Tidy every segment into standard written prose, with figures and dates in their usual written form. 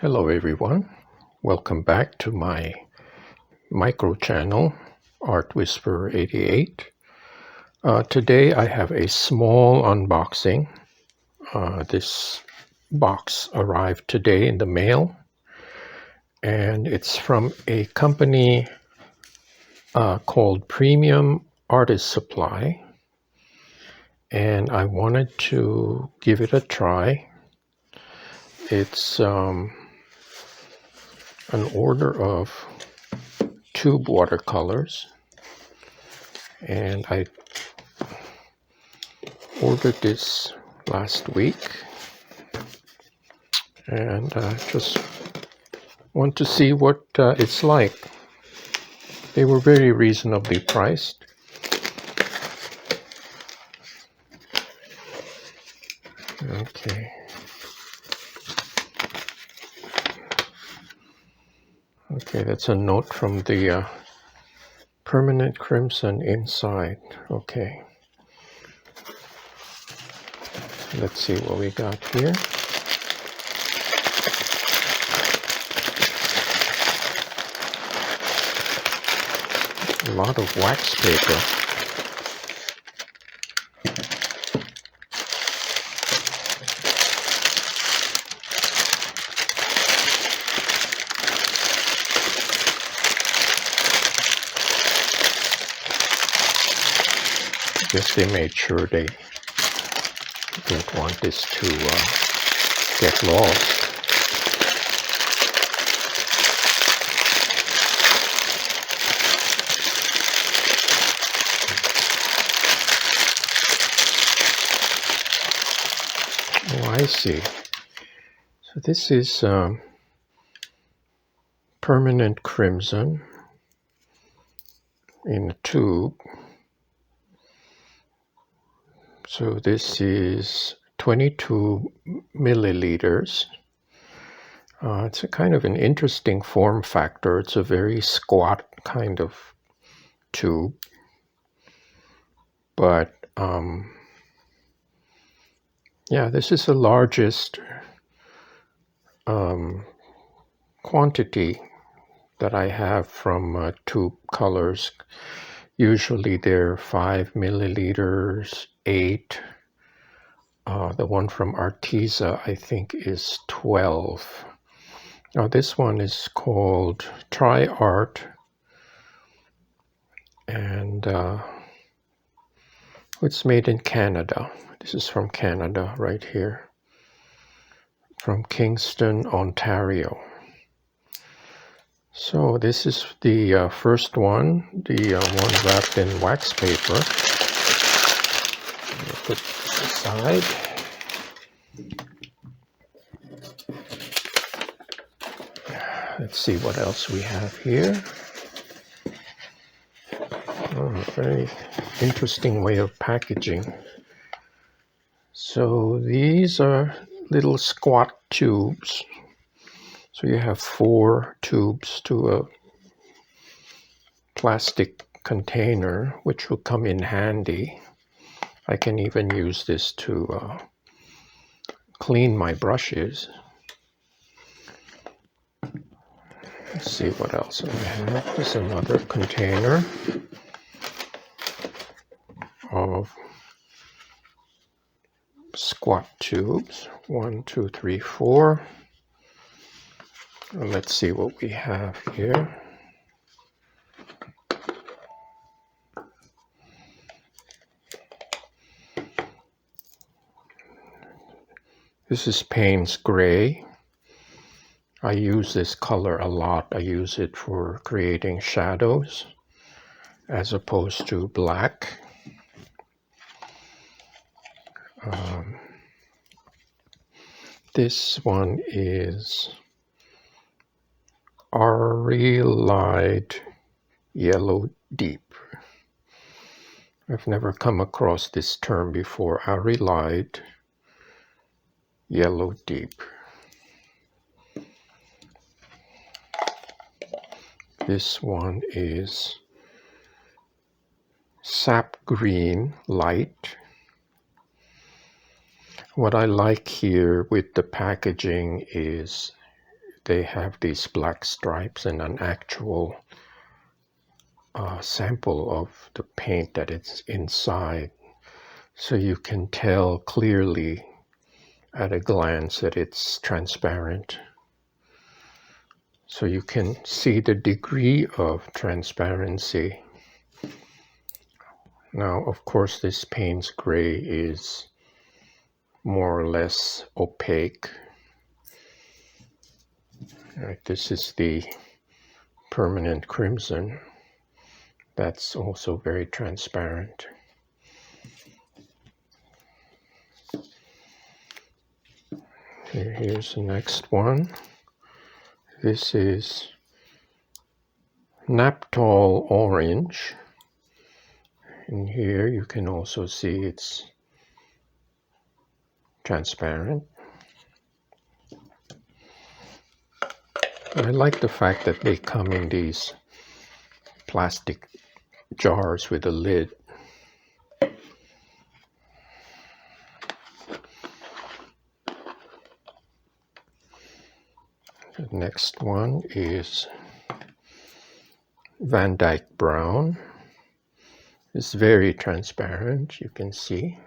Hello everyone, welcome back to my micro channel, Art Whisperer 88. Today I have a small unboxing. This box arrived today in the mail, and it's from a company called Premium Artist Supply, and I wanted to give it a try. It's an order of tube watercolors, and I ordered this last week, and just want to see what it's like. They were very reasonably priced. Okay, that's a note from the permanent crimson inside. Okay, let's see what we got here. A lot of wax paper. I guess they made sure they didn't want this to get lost. Oh, I see. So this is permanent crimson in a tube. So this is 22 milliliters. It's a kind of an interesting form factor. It's a very squat kind of tube, but yeah, this is the largest quantity that I have from tube colors. Usually they're 5 milliliters, 8. The one from Arteza, I think, is 12. Now this one is called Tri-Art, and it's made in Canada. This is from Canada right here, from Kingston, Ontario. So this is the first one, the one wrapped in wax paper. Put this aside. Let's see what else we have here. Oh, very interesting way of packaging. So these are little squat tubes. So you have 4 tubes to a plastic container, which will come in handy. I can even use this to clean my brushes. Let's see what else I have. There's another container of squat tubes. 1, 2, 3, 4. And let's see what we have here. This is Payne's gray. I use this color a lot. I use it for creating shadows as opposed to black. This one is Cerulean Yellow Deep. I've never come across this term before. Cerulean Yellow Deep. This one is Sap Green Light. What I like here with the packaging is they have these black stripes and an actual sample of the paint that it's inside. So you can tell clearly at a glance that it's transparent. So you can see the degree of transparency. Now, of course, this Payne's gray is more or less opaque. Right, this is the permanent crimson. That's also very transparent. Here's the next one. This is Naphtal Orange. And here you can also see it's transparent. I like the fact that they come in these plastic jars with a lid. The next one is Dyke Brown. It's very transparent, you can see.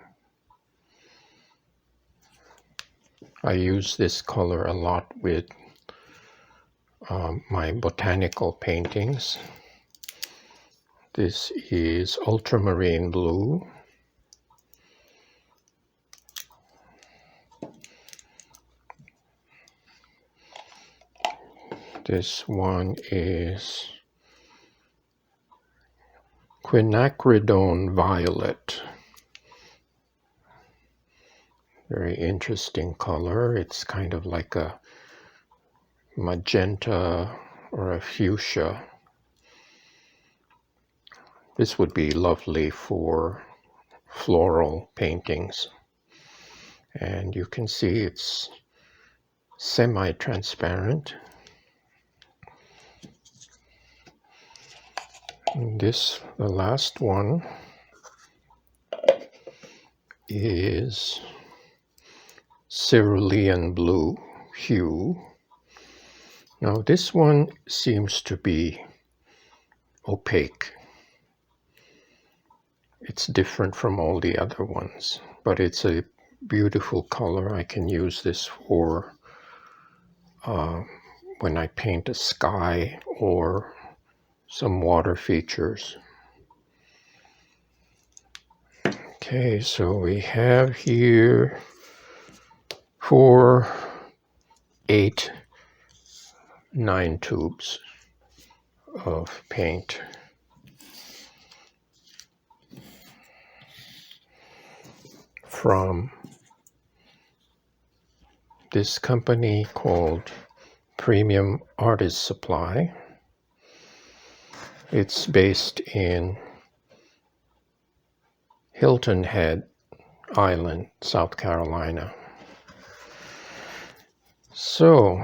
I use this color a lot with my botanical paintings. This is Ultramarine Blue. This one is Quinacridone Violet. Very interesting color. It's kind of like a magenta or a fuchsia. This would be lovely for floral paintings. And you can see it's semi-transparent. The last one is Cerulean Blue hue. Now this one seems to be opaque. It's different from all the other ones, but it's a beautiful color. I can use this for when I paint a sky or some water features. Okay, so we have here 9 tubes of paint. From this company called Premium Artist Supply. It's based in Hilton Head Island, South Carolina. So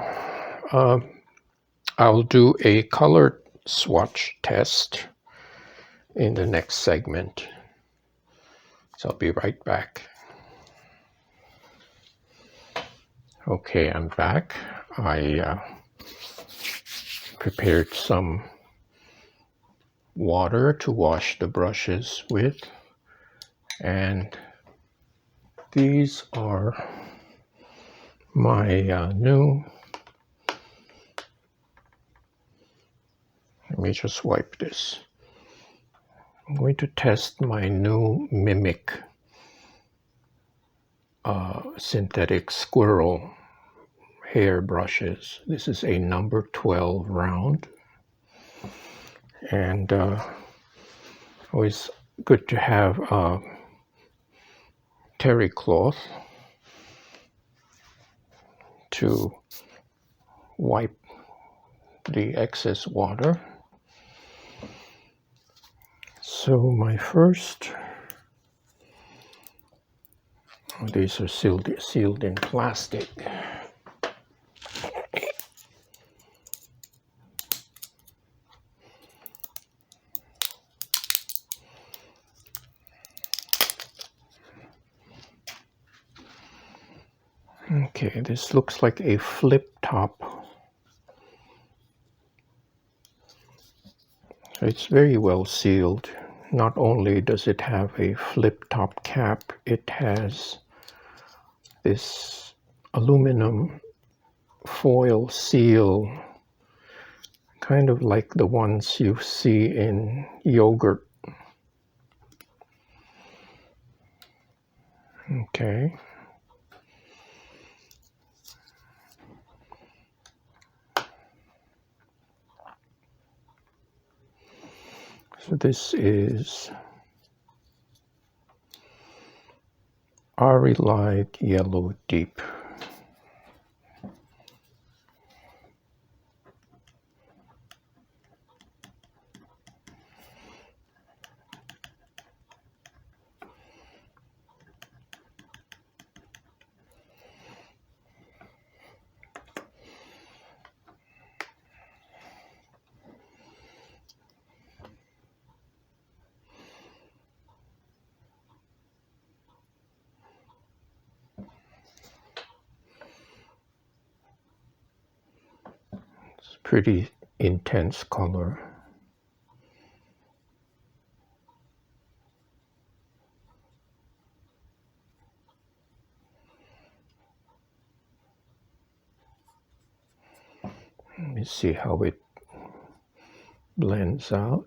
I'll do a color swatch test in the next segment. So I'll be right back. Okay, I'm back. I prepared some water to wash the brushes with, and these are my new, let me just wipe this. I'm going to test my new Mimik synthetic squirrel hair brushes. This is a number 12 round, and always good to have terry cloth to wipe the excess water. So my first, these are sealed in plastic. Okay, this looks like a flip top it's very well sealed. Not only does it have a flip top cap, it has this aluminum foil seal, kind of like the ones you see in yogurt. Okay. So this is Ari Light Yellow Deep. It's pretty intense color. Let me see how it blends out.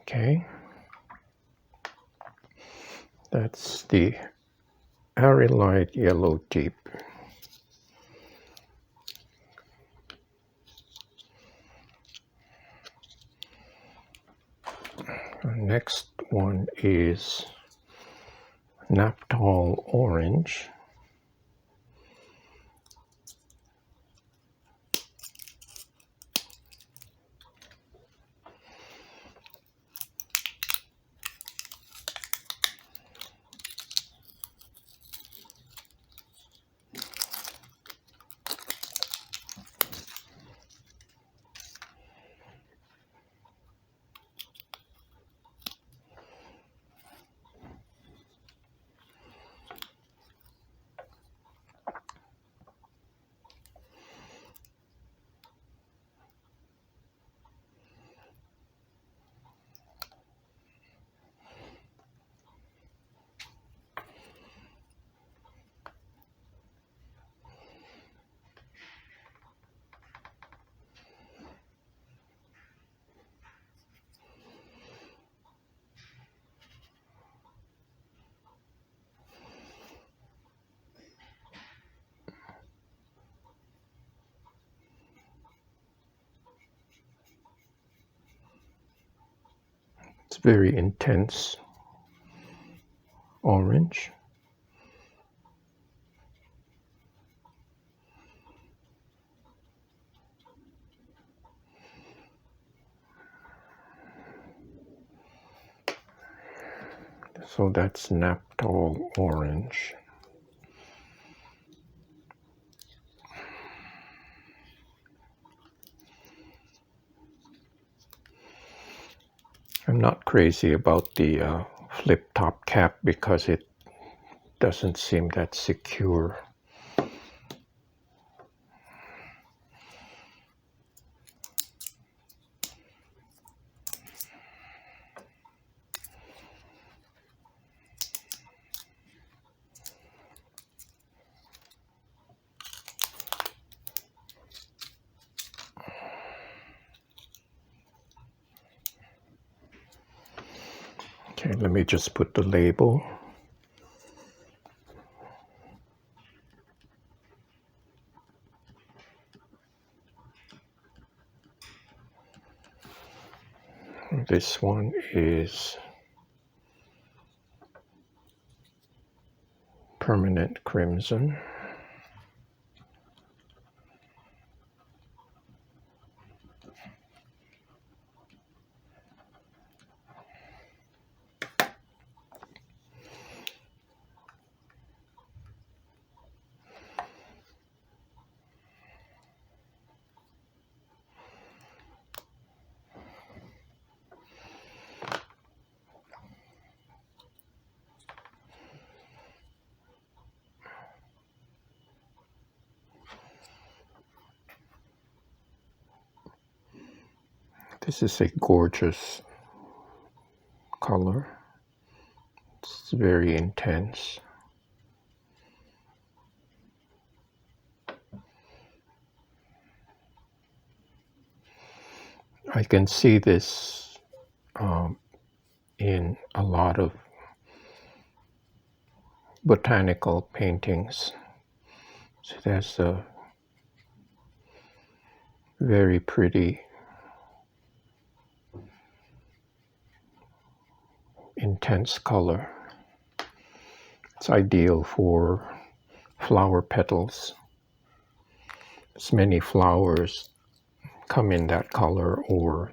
Okay. That's the Ari Light Yellow Deep. Our next one is Naphtal Orange. It's very intense orange. So that's Naphtal Orange. I'm not crazy about the flip top cap because it doesn't seem that secure. Okay, let me just put the label. This one is Permanent Crimson. This is a gorgeous color. It's very intense. I can see this in a lot of botanical paintings. So that's a very pretty, intense color. It's ideal for flower petals. As many flowers come in that color or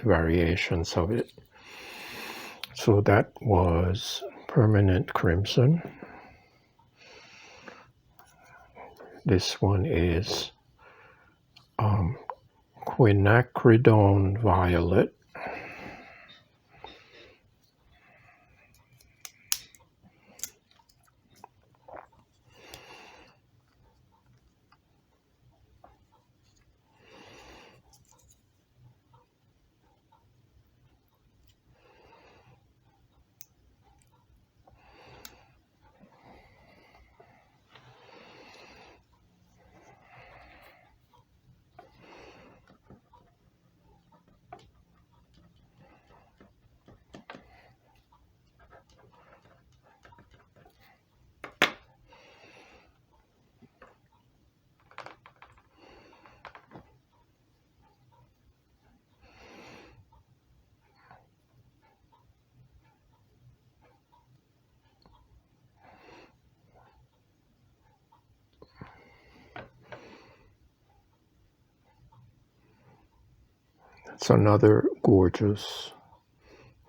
variations of it. So that was Permanent Crimson. This one is Quinacridone Violet. It's another gorgeous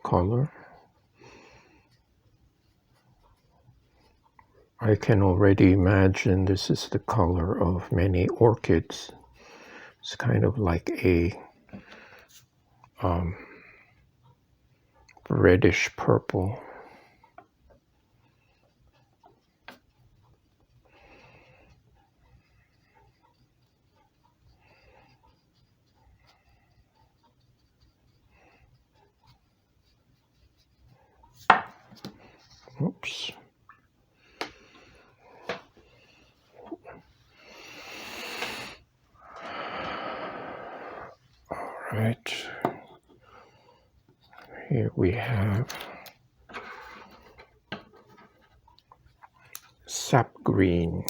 color. I can already imagine this is the color of many orchids. It's kind of like a reddish purple. Oops. All right. Here we have Sap Green.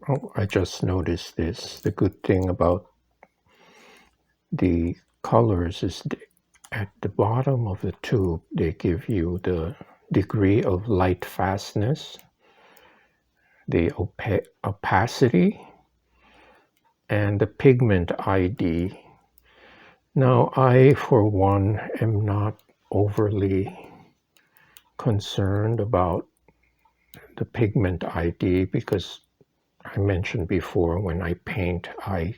Oh, I just noticed this. The good thing about the colors is at the bottom of the tube, they give you the degree of light fastness, the opacity, and the pigment ID. Now, I, for one, am not overly concerned about the pigment ID because I mentioned before when I paint, I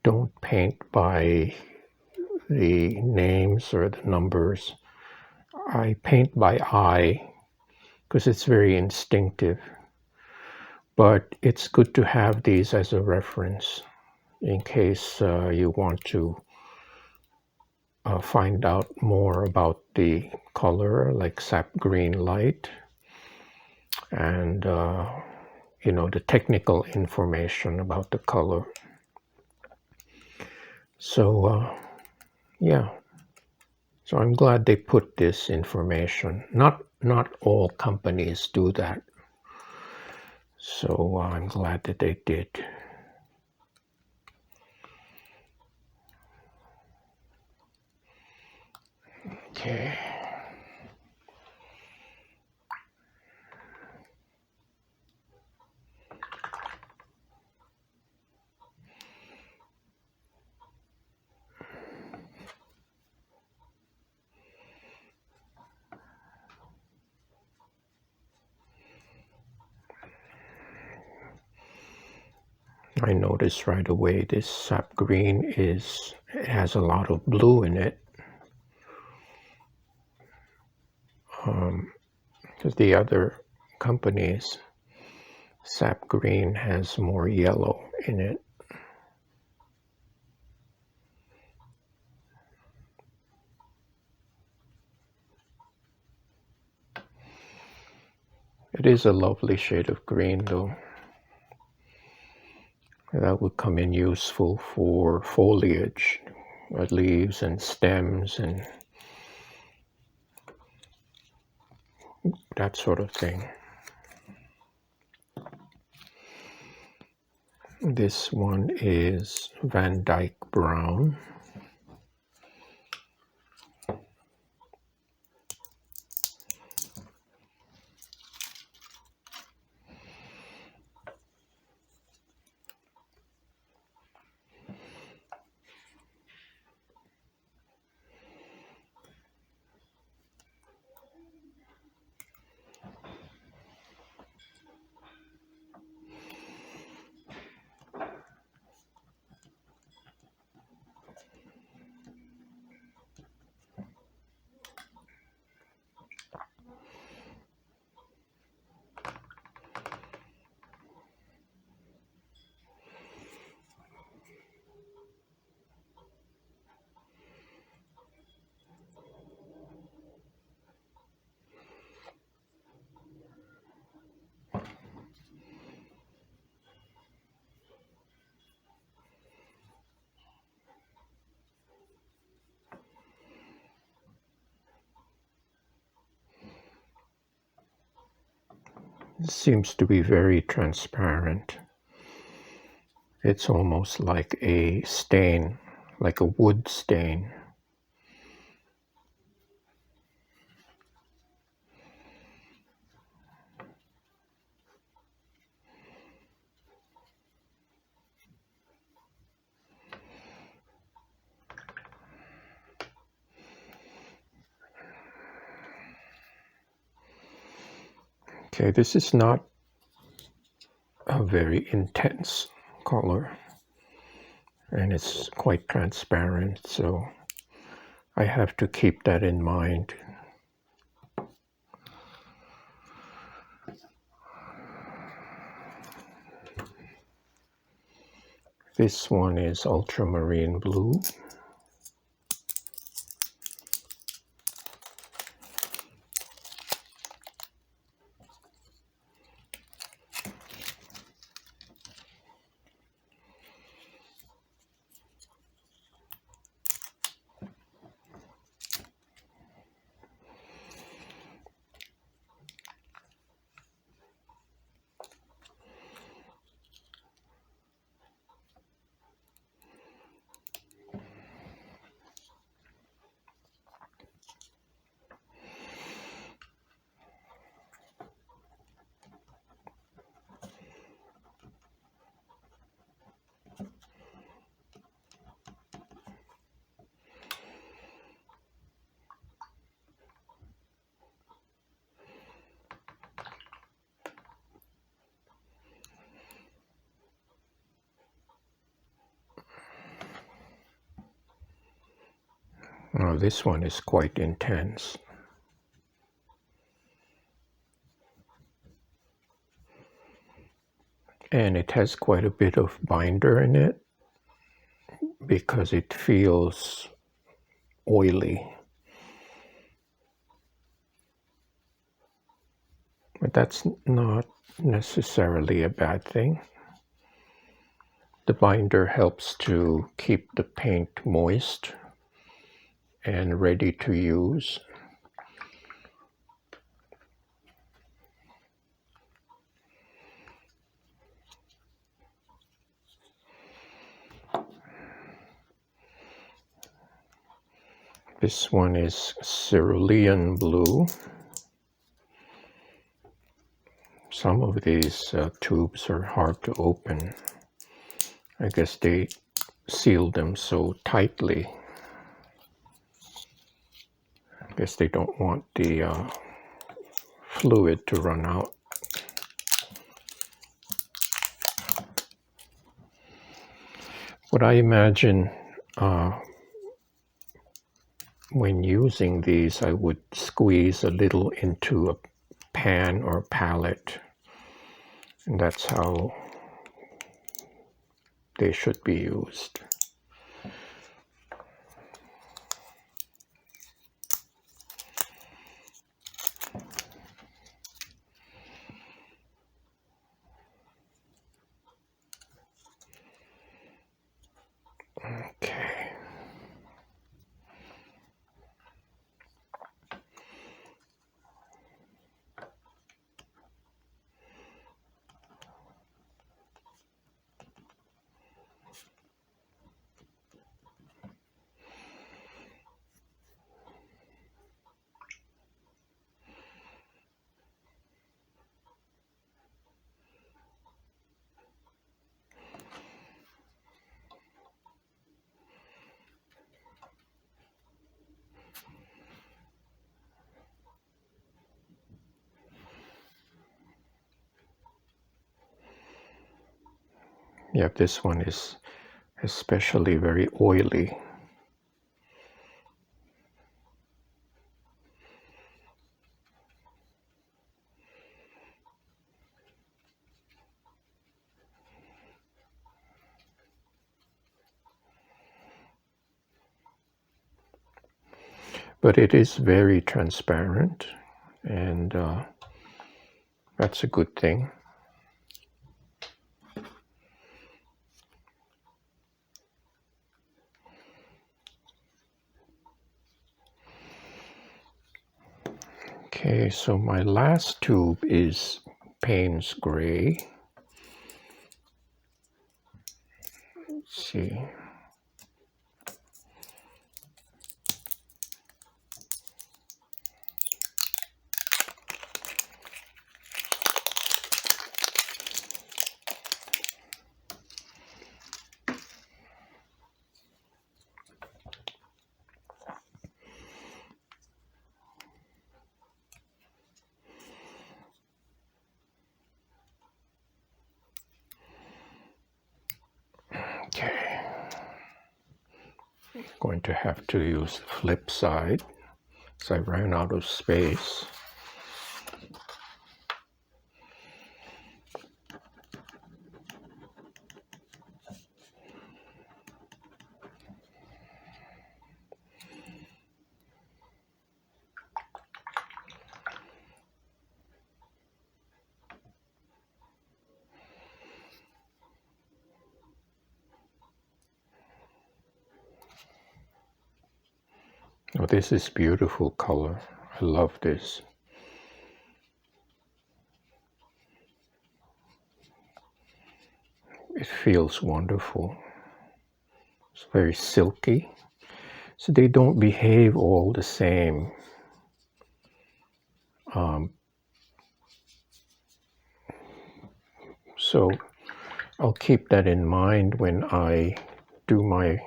don't paint by the names or the numbers. I paint by eye because it's very instinctive. But it's good to have these as a reference in case you want to find out more about the color, like Sap Green Light, and the technical information about the color. So yeah, so I'm glad they put this information. Not all companies do that, so I'm glad that they did. Okay. I noticed right away this sap green it has a lot of blue in it. Because the other companies, sap green has more yellow in it. It is a lovely shade of green though. That would come in useful for foliage, leaves and stems and that sort of thing. This one is Dyke Brown. It seems to be very transparent. It's almost like a stain, like a wood stain. Okay, this is not a very intense color and it's quite transparent, so I have to keep that in mind. This one is Ultramarine Blue. Oh, this one is quite intense. And it has quite a bit of binder in it because it feels oily. But that's not necessarily a bad thing. The binder helps to keep the paint moist and ready to use. This one is Cerulean Blue. Some of these tubes are hard to open. I guess they sealed them so tightly. I guess they don't want the fluid to run out. What I imagine when using these, I would squeeze a little into a pan or palette, and that's how they should be used. Okay. Yeah, this one is especially very oily. But it is very transparent, and that's a good thing. Okay, so my last tube is Payne's Gray. Let's see. Okay. Going to have to use the flip side because I ran out of space. Oh, this is beautiful color. I love this. It feels wonderful. It's very silky. So they don't behave all the same. So I'll keep that in mind when I do my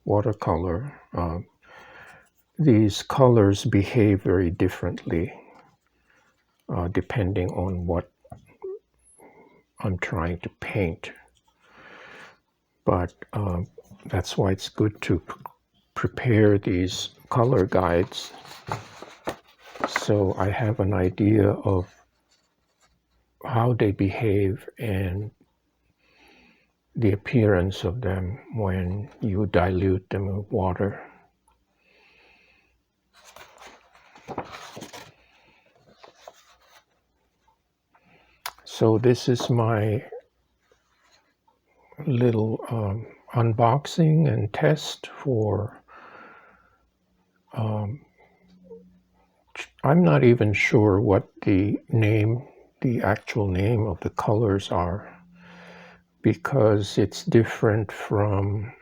watercolor. These colors behave very differently depending on what I'm trying to paint. But that's why it's good to prepare these color guides so I have an idea of how they behave and the appearance of them when you dilute them with water. So this is my little unboxing and test for I'm not even sure what the actual name of the colors are, because it's different from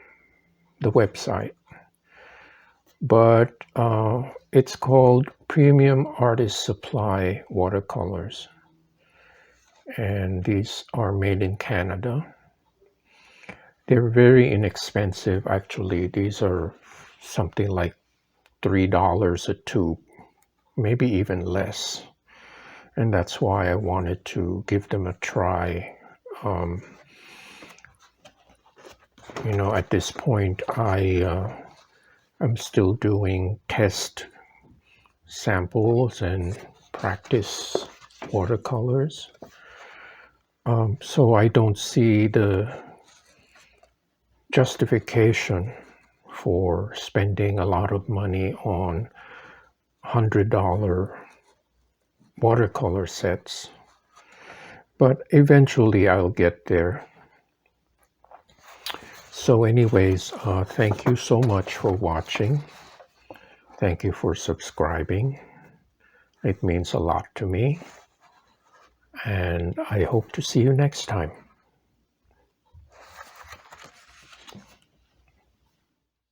the website. But it's called Premium Artist Supply Watercolors. And these are made in Canada. They're very inexpensive, actually. These are something like $3 a tube, maybe even less. And that's why I wanted to give them a try. You know, at this point, I'm still doing test samples and practice watercolors. So I don't see the justification for spending a lot of money on $100 watercolor sets. But eventually I'll get there. So anyways, thank you so much for watching. Thank you for subscribing. It means a lot to me. And I hope to see you next time.